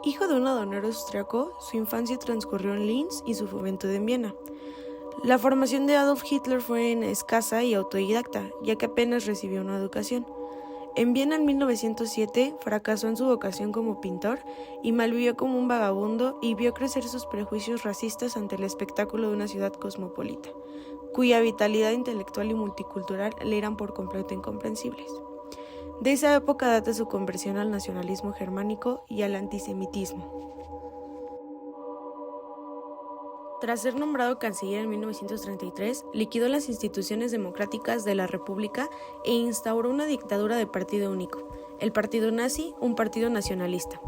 Hijo de un aduanero austriaco, su infancia transcurrió en Linz y su juventud en Viena. La formación de Adolf Hitler fue escasa y autodidacta, ya que apenas recibió una educación. En Viena en 1907 fracasó en su vocación como pintor y malvivió como un vagabundo y vio crecer sus prejuicios racistas ante el espectáculo de una ciudad cosmopolita, cuya vitalidad intelectual y multicultural le eran por completo incomprensibles. De esa época data su conversión al nacionalismo germánico y al antisemitismo. Tras ser nombrado canciller en 1933, liquidó las instituciones democráticas de la República e instauró una dictadura de partido único, el partido nazi, un partido nacionalista,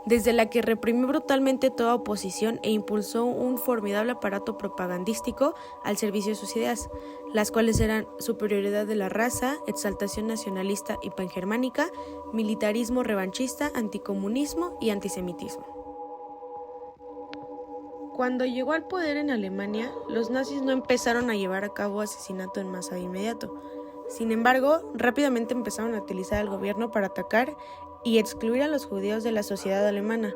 desde la que reprimió brutalmente toda oposición e impulsó un formidable aparato propagandístico al servicio de sus ideas, las cuales eran superioridad de la raza, exaltación nacionalista y pangermánica, militarismo revanchista, anticomunismo y antisemitismo. Cuando llegó al poder en Alemania, los nazis no empezaron a llevar a cabo asesinato en masa de inmediato. Sin embargo, rápidamente empezaron a utilizar al gobierno para atacar y excluir a los judíos de la sociedad alemana.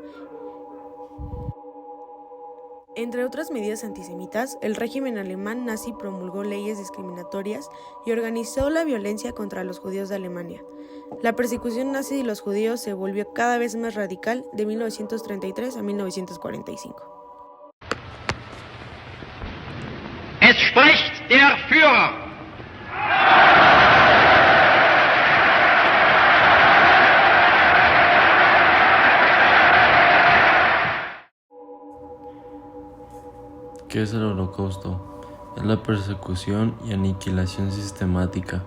Entre otras medidas antisemitas, el régimen alemán nazi promulgó leyes discriminatorias y organizó la violencia contra los judíos de Alemania. La persecución nazi de los judíos se volvió cada vez más radical de 1933 a 1945. Es spricht der Führer. ¿Qué es el Holocausto? Es la persecución y aniquilación sistemática,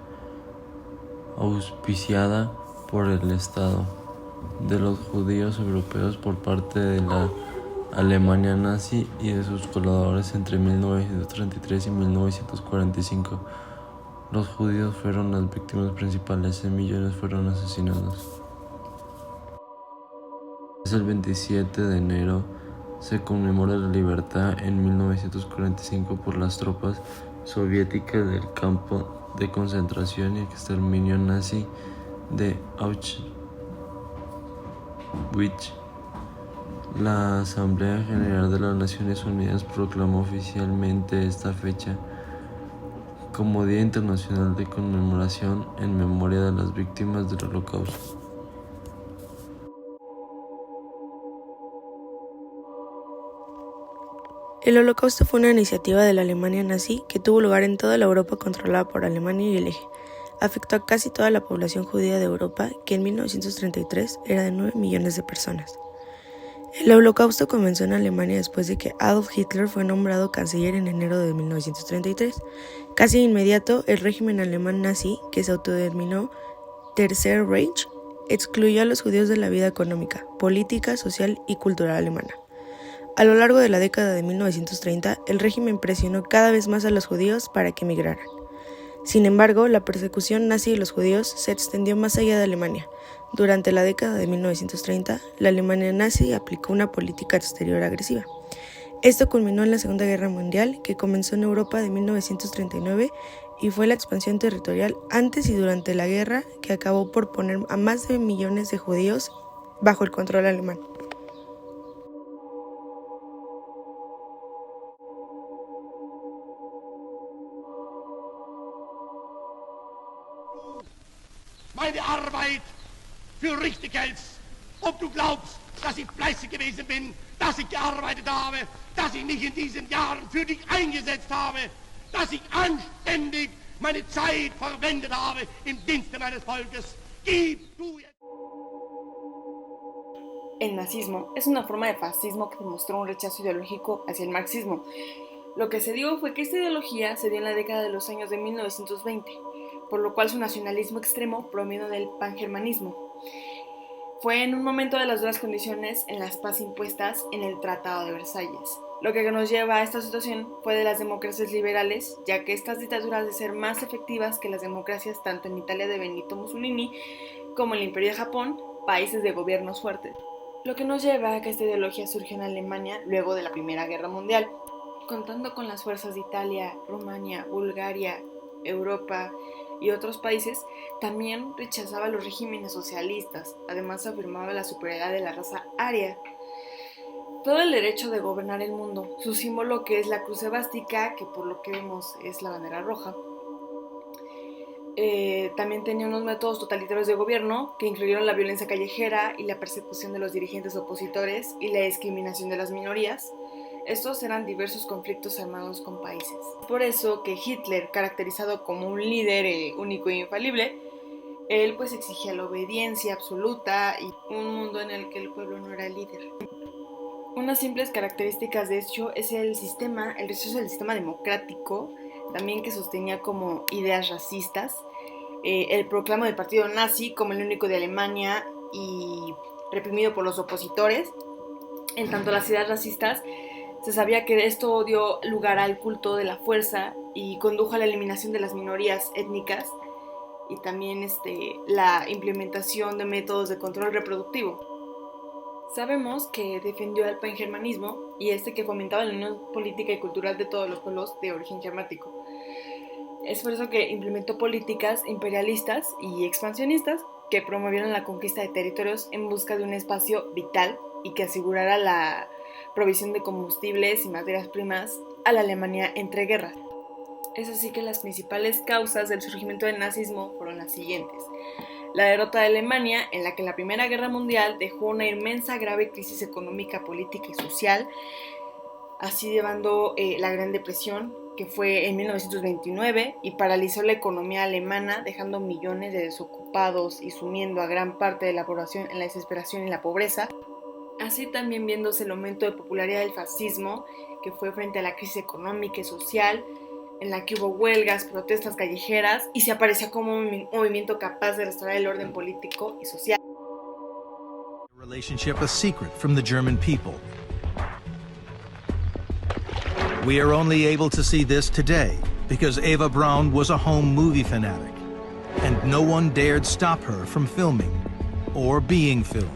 auspiciada por el Estado, de los judíos europeos por parte de la Alemania nazi y de sus colaboradores entre 1933 y 1945. Los judíos fueron las víctimas principales y millones fueron asesinados. Es el 27 de enero. Se conmemora la libertad en 1945 por las tropas soviéticas del campo de concentración y exterminio nazi de Auschwitz. La Asamblea General de las Naciones Unidas proclamó oficialmente esta fecha como Día Internacional de Conmemoración en memoria de las víctimas del Holocausto. El Holocausto fue una iniciativa de la Alemania nazi que tuvo lugar en toda la Europa controlada por Alemania y el Eje. Afectó a casi toda la población judía de Europa, que en 1933 era de 9 millones de personas. El Holocausto comenzó en Alemania después de que Adolf Hitler fue nombrado canciller en enero de 1933. Casi de inmediato, el régimen alemán nazi, que se autodenominó Tercer Reich, excluyó a los judíos de la vida económica, política, social y cultural alemana. A lo largo de la década de 1930, el régimen presionó cada vez más a los judíos para que emigraran. Sin embargo, la persecución nazi de los judíos se extendió más allá de Alemania. Durante la década de 1930, la Alemania nazi aplicó una política exterior agresiva. Esto culminó en la Segunda Guerra Mundial, que comenzó en Europa de 1939 y fue la expansión territorial antes y durante la guerra que acabó por poner a más de millones de judíos bajo el control alemán. Meine Arbeit für richtig hältst, ob du glaubst, dass ich fleißig gewesen bin, dass ich gearbeitet habe, dass ich mich in diesen Jahren für dich eingesetzt habe, dass ich anständig meine Zeit verwendet habe im Dienste meines Volkes. Gib du jetzt. El nazismo es una forma de fascismo que demostró un rechazo ideológico hacia el marxismo. Lo que se dio fue que esta ideología se dio en la década de los años de 1920, por lo cual su nacionalismo extremo provino del pangermanismo. Fue en un momento de las duras condiciones en las paz impuestas en el Tratado de Versalles. Lo que nos lleva a esta situación fue de las democracias liberales, ya que estas dictaduras de ser más efectivas que las democracias tanto en Italia de Benito Mussolini como en el Imperio de Japón, países de gobiernos fuertes. Lo que nos lleva a que esta ideología surgió en Alemania luego de la Primera Guerra Mundial, contando con las fuerzas de Italia, Rumania, Bulgaria, Europa, y otros países, también rechazaba los regímenes socialistas. Además afirmaba la superioridad de la raza aria. Todo el derecho de gobernar el mundo. Su símbolo, que es la cruz sebástica, que por lo que vemos es la bandera roja. También tenía unos métodos totalitarios de gobierno que incluyeron la violencia callejera y la persecución de los dirigentes opositores y la discriminación de las minorías. Estos eran diversos conflictos armados con países. Por eso que Hitler, caracterizado como un líder único e infalible, él pues exigía la obediencia absoluta y un mundo en el que el pueblo no era el líder. Unas simples características de hecho es el rechazo del sistema democrático, también que sostenía como ideas racistas, el proclamo del partido nazi como el único de Alemania y reprimido por los opositores. En tanto las ideas racistas, se sabía que esto dio lugar al culto de la fuerza y condujo a la eliminación de las minorías étnicas y también la implementación de métodos de control reproductivo. Sabemos que defendió el pangermanismo y que fomentaba la unión política y cultural de todos los pueblos de origen germánico. Es por eso que implementó políticas imperialistas y expansionistas que promovieron la conquista de territorios en busca de un espacio vital y que asegurara la provisión de combustibles y materias primas a la Alemania entre guerras. Es así que las principales causas del surgimiento del nazismo fueron las siguientes. La derrota de Alemania, en la que la Primera Guerra Mundial dejó una inmensa grave crisis económica, política y social, así llevando la Gran Depresión, que fue en 1929, y paralizó la economía alemana, dejando millones de desocupados y sumiendo a gran parte de la población en la desesperación y la pobreza. Así también viéndose el aumento de popularidad del fascismo, que fue frente a la crisis económica y social, en la que hubo huelgas, protestas callejeras y se aparecía como un movimiento capaz de restaurar el orden político y social. Relationship a secret from the German people. We are only able to see this today because Eva Braun was a home movie fanatic, and no one dared stop her from filming or being filmed.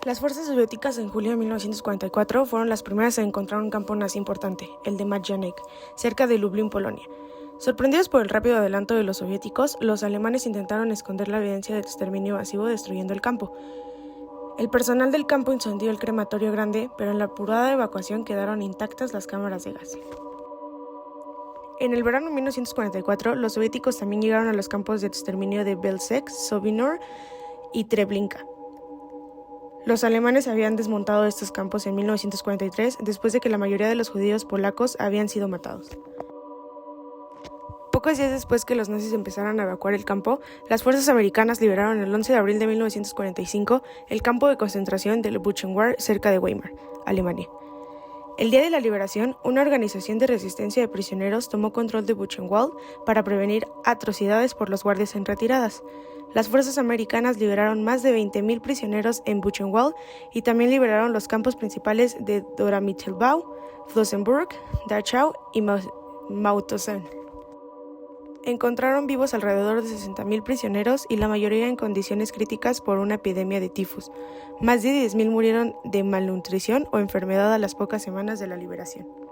Las fuerzas soviéticas en julio de 1944 fueron las primeras en encontrar un campo nazi importante, el de Majdanek, cerca de Lublin, Polonia. Sorprendidos por el rápido adelanto de los soviéticos, los alemanes intentaron esconder la evidencia del exterminio masivo destruyendo el campo. El personal del campo incendió el crematorio grande, pero en la apurada evacuación quedaron intactas las cámaras de gas. En el verano de 1944, los soviéticos también llegaron a los campos de exterminio de Belzec, Sovinor y Treblinka. Los alemanes habían desmontado estos campos en 1943, después de que la mayoría de los judíos polacos habían sido matados. Pocos días después que los nazis empezaran a evacuar el campo, las fuerzas americanas liberaron el 11 de abril de 1945 el campo de concentración de Buchenwald cerca de Weimar, Alemania. El día de la liberación, una organización de resistencia de prisioneros tomó control de Buchenwald para prevenir atrocidades por los guardias en retiradas. Las fuerzas americanas liberaron más de 20.000 prisioneros en Buchenwald y también liberaron los campos principales de Dora-Mittelbau, Flossenburg, Dachau y Mauthausen. Encontraron vivos alrededor de 60.000 prisioneros y la mayoría en condiciones críticas por una epidemia de tifus. Más de 10.000 murieron de malnutrición o enfermedad a las pocas semanas de la liberación.